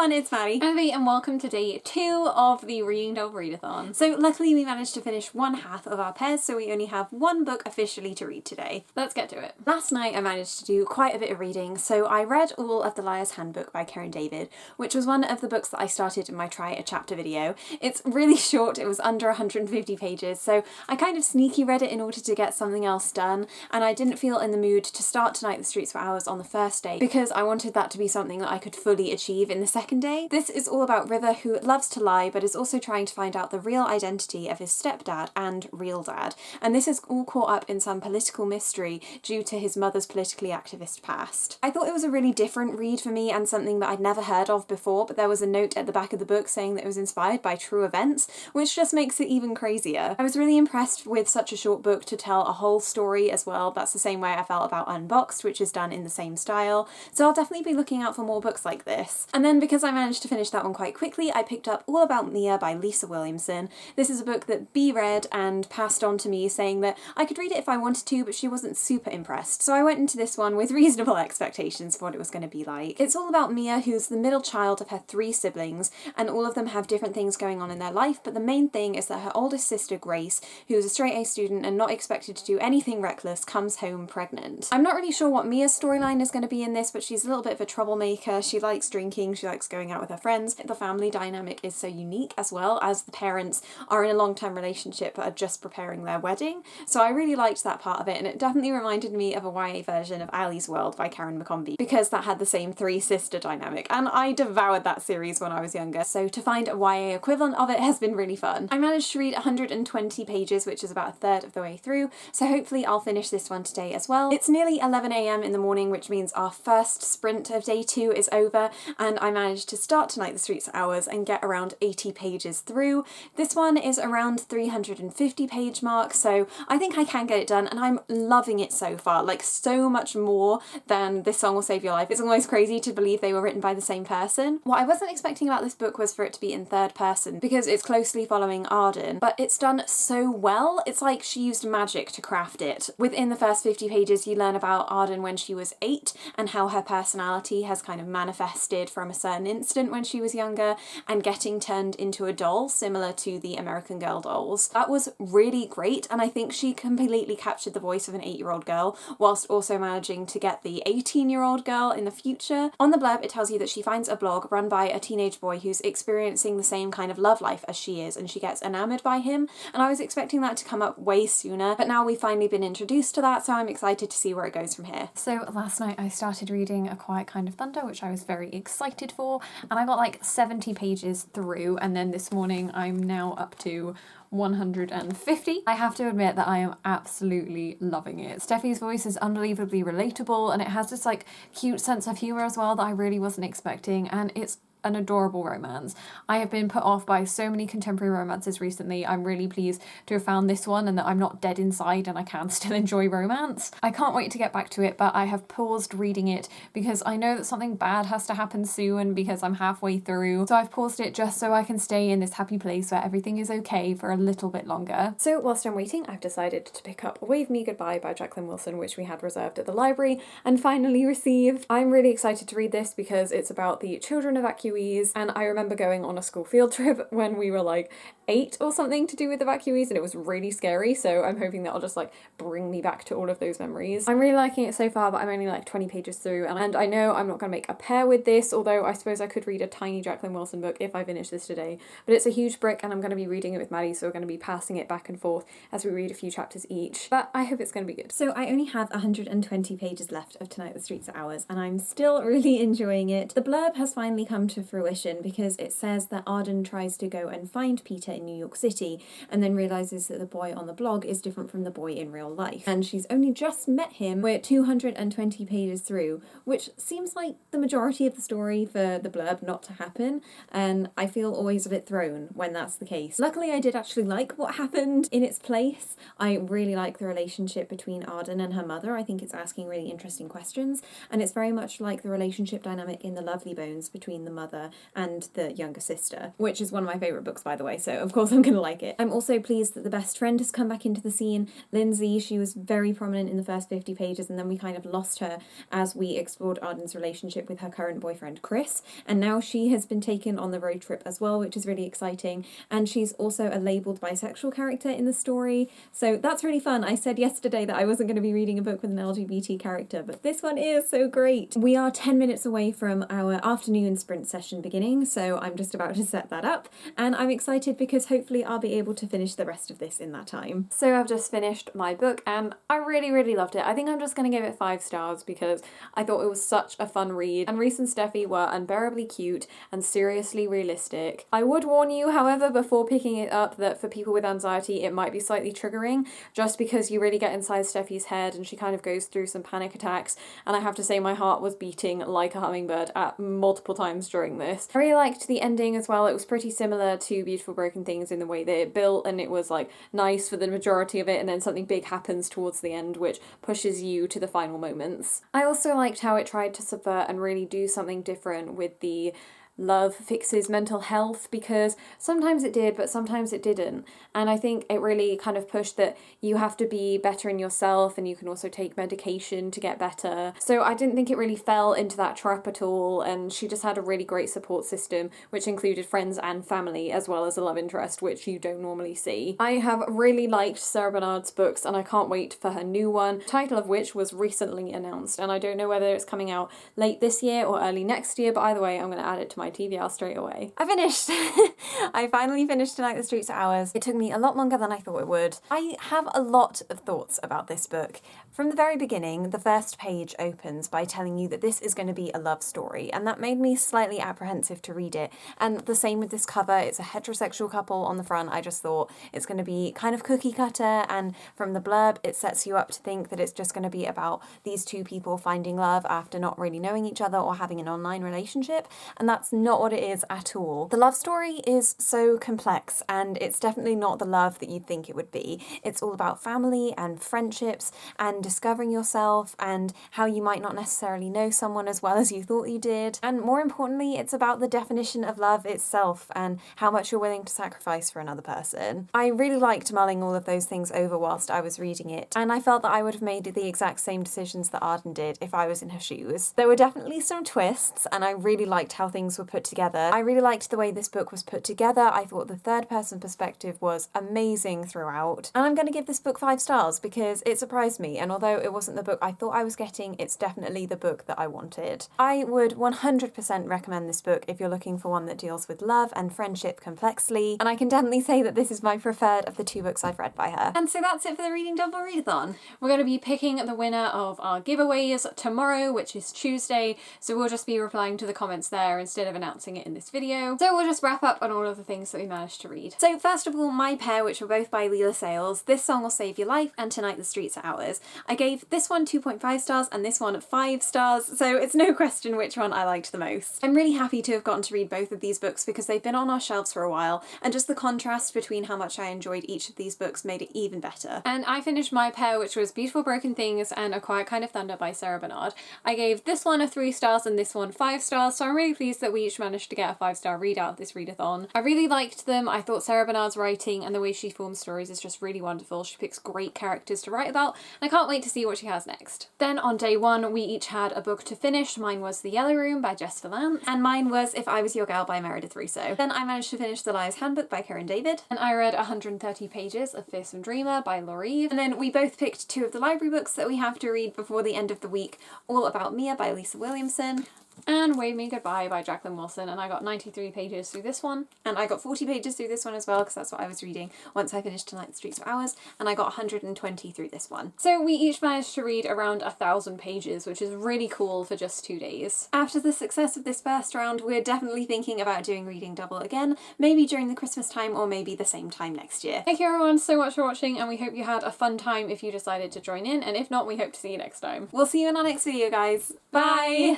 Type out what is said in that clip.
everyone, it's Maddie. I'm Abby and welcome to day 2 of the Reading Delve Readathon. So luckily we managed to finish one half of our pairs, so we only have one book officially to read today. Let's get to it. Last night I managed to do quite a bit of reading, so I read all of The Liar's Handbook by Karen David, which was one of the books that I started in my Try a Chapter video. It's really short, it was under 150 pages, so I kind of sneaky read it in order to get something else done, and I didn't feel in the mood to start Tonight the Streets for Hours on the first day because I wanted that to be something that I could fully achieve in the second day. This is all about River, who loves to lie but is also trying to find out the real identity of his stepdad and real dad, and this is all caught up in some political mystery due to his mother's politically activist past. I thought it was a really different read for me and something that I'd never heard of before, but there was a note at the back of the book saying that it was inspired by true events, which just makes it even crazier. I was really impressed with such a short book to tell a whole story as well. That's the same way I felt about Unboxed, which is done in the same style, so I'll definitely be looking out for more books like this. And then because I managed to finish that one quite quickly, I picked up All About Mia by Lisa Williamson. This is a book that Bea read and passed on to me saying that I could read it if I wanted to, but she wasn't super impressed. So I went into this one with reasonable expectations for what it was going to be like. It's all about Mia, who's the middle child of her 3 siblings, and all of them have different things going on in their life, but the main thing is that her oldest sister, Grace, who's a straight A student and not expected to do anything reckless, comes home pregnant. I'm not really sure what Mia's storyline is going to be in this, but she's a little bit of a troublemaker. She likes drinking, she likes going out with her friends. The family dynamic is so unique, as well as the parents are in a long-term relationship but are just preparing their wedding. So I really liked that part of it, and it definitely reminded me of a YA version of Ali's World by Karen McCombie, because that had the same 3-sister dynamic, and I devoured that series when I was younger, so to find a YA equivalent of it has been really fun. I managed to read 120 pages, which is about a third of the way through, so hopefully I'll finish this one today as well. It's nearly 11 AM in the morning, which means our first sprint of day 2 is over, and I managed to start Tonight the Streets for Hours and get around 80 pages through. This one is around 350 page mark, so I think I can get it done, and I'm loving it so far, like so much more than This Song Will Save Your Life. It's almost crazy to believe they were written by the same person. What I wasn't expecting about this book was for it to be in third person, because it's closely following Arden, but it's done so well. It's like she used magic to craft it. Within the first 50 pages you learn about Arden when she was 8 and how her personality has kind of manifested from a certain instant when she was younger and getting turned into a doll similar to the American Girl dolls. That was really great, and I think she completely captured the voice of an 8-year-old girl whilst also managing to get the 18-year-old girl in the future. On the blurb it tells you that she finds a blog run by a teenage boy who's experiencing the same kind of love life as she is, and she gets enamoured by him, and I was expecting that to come up way sooner, but now we've finally been introduced to that, so I'm excited to see where it goes from here. So last night I started reading A Quiet Kind of Thunder, which I was very excited for, and I got like 70 pages through, and then this morning I'm now up to 150. I have to admit that I am absolutely loving it. Steffi's voice is unbelievably relatable, and it has this like cute sense of humour as well that I really wasn't expecting, and it's an adorable romance. I have been put off by so many contemporary romances recently. I'm really pleased to have found this one and that I'm not dead inside and I can still enjoy romance. I can't wait to get back to it, but I have paused reading it because I know that something bad has to happen soon because I'm halfway through. So I've paused it just so I can stay in this happy place where everything is okay for a little bit longer. So whilst I'm waiting, I've decided to pick up Wave Me Goodbye by Jacqueline Wilson, which we had reserved at the library and finally received. I'm really excited to read this because it's about the children evacuees, and I remember going on a school field trip when we were like 8 or something to do with evacuees, and it was really scary, so I'm hoping that'll just like bring me back to all of those memories. I'm really liking it so far, but I'm only like 20 pages through, and I know I'm not going to make a pair with this, although I suppose I could read a tiny Jacqueline Wilson book if I finish this today, but it's a huge brick and I'm going to be reading it with Maddie, so we're going to be passing it back and forth as we read a few chapters each, but I hope it's going to be good. So I only have 120 pages left of Tonight the Streets are Ours, and I'm still really enjoying it. The blurb has finally come to fruition because it says that Arden tries to go and find Peter in New York City and then realises that the boy on the blog is different from the boy in real life. And she's only just met him. We're 220 pages through, which seems like the majority of the story for the blurb not to happen, and I feel always a bit thrown when that's the case. Luckily I did actually like what happened in its place. I really like the relationship between Arden and her mother. I think it's asking really interesting questions, and it's very much like the relationship dynamic in The Lovely Bones between the mother mother and the younger sister, which is one of my favourite books, by the way, so of course I'm going to like it. I'm also pleased that the best friend has come back into the scene. Lindsay, she was very prominent in the first 50 pages, and then we kind of lost her as we explored Arden's relationship with her current boyfriend Chris, and now she has been taken on the road trip as well, which is really exciting, and she's also a labelled bisexual character in the story, so that's really fun. I said yesterday that I wasn't going to be reading a book with an LGBT character, but this one is so great. We are 10 minutes away from our afternoon sprint session beginning, so I'm just about to set that up, and I'm excited because hopefully I'll be able to finish the rest of this in that time. So I've just finished my book and I really loved it. I think I'm just going to give it 5 stars because I thought it was such a fun read, and Reese and Steffi were unbearably cute and seriously realistic. I would warn you, however, before picking it up that for people with anxiety it might be slightly triggering, just because you really get inside Steffi's head and she kind of goes through some panic attacks, and I have to say my heart was beating like a hummingbird at multiple times during this. I really liked the ending as well. It was pretty similar to Beautiful Broken Things in the way that it built, and it was like nice for the majority of it, and then something big happens towards the end which pushes you to the final moments. I also liked how it tried to subvert and really do something different with the love fixes mental health, because sometimes it did but sometimes it didn't, and I think it really kind of pushed that you have to be better in yourself and you can also take medication to get better. So I didn't think it really fell into that trap at all, and she just had a really great support system which included friends and family as well as a love interest, which you don't normally see. I have really liked Sarah Bernard's books and I can't wait for her new one, title of which was recently announced, and I don't know whether it's coming out late this year or early next year, but either way I'm going to add it to my TBR straight away. I finished! I finally finished Tonight the Streets Are Ours. It took me a lot longer than I thought it would. I have a lot of thoughts about this book. From the very beginning, the first page opens by telling you that this is going to be a love story, and that made me slightly apprehensive to read it. And the same with this cover. It's a heterosexual couple on the front. I just thought it's going to be kind of cookie cutter, and from the blurb it sets you up to think that it's just going to be about these two people finding love after not really knowing each other or having an online relationship, and that's not what it is at all. The love story is so complex, and it's definitely not the love that you'd think it would be. It's all about family and friendships and discovering yourself and how you might not necessarily know someone as well as you thought you did. And more importantly, it's about the definition of love itself and how much you're willing to sacrifice for another person. I really liked mulling all of those things over whilst I was reading it, and I felt that I would have made the exact same decisions that Arden did if I was in her shoes. There were definitely some twists, and I really liked how things were put together. I really liked the way this book was put together. I thought the third person perspective was amazing throughout, and I'm going to give this book 5 stars because it surprised me, and although it wasn't the book I thought I was getting, it's definitely the book that I wanted. I would 100% recommend this book if you're looking for one that deals with love and friendship complexly, and I can definitely say that this is my preferred of the 2 books I've read by her. And so that's it for the Reading Double Readathon. We're going to be picking the winner of our giveaways tomorrow, which is Tuesday, so we'll just be replying to the comments there instead of announcing it in this video. So we'll just wrap up on all of the things that we managed to read. So first of all, my pair, which were both by Leela Sales, This Song Will Save Your Life and Tonight the Streets Are Ours. I gave this one 2.5 stars and this one 5 stars, so it's no question which one I liked the most. I'm really happy to have gotten to read both of these books because they've been on our shelves for a while, and just the contrast between how much I enjoyed each of these books made it even better. And I finished my pair, which was Beautiful Broken Things and A Quiet Kind of Thunder by Sarah Bernard. I gave this one 3 stars and this one 5 stars, so I'm really pleased that we each managed to get a 5-star read out of this readathon. I really liked them. I thought Sarah Bernard's writing and the way she forms stories is just really wonderful. She picks great characters to write about, and I can't wait to see what she has next. Then on day 1, we each had a book to finish. Mine was The Yellow Room by Jessica Lance, and mine was If I Was Your Girl by Meredith Russo. Then I managed to finish The Liar's Handbook by Karen David, and I read 130 pages of Fearsome Dreamer by Laura Eve, and then we both picked 2 of the library books that we have to read before the end of the week, All About Mia by Lisa Williamson, and Wave Me Goodbye by Jacqueline Wilson, and I got 93 pages through this one, and I got 40 pages through this one as well because that's what I was reading once I finished Tonight the Streets Are Ours, and I got 120 through this one. So we each managed to read around 1,000 pages, which is really cool for just 2 days. After the success of this first round, we're definitely thinking about doing Reading Double again, maybe during the Christmas time or maybe the same time next year. Thank you everyone so much for watching, and we hope you had a fun time if you decided to join in, and if not, we hope to see you next time. We'll see you in our next video, guys. Bye!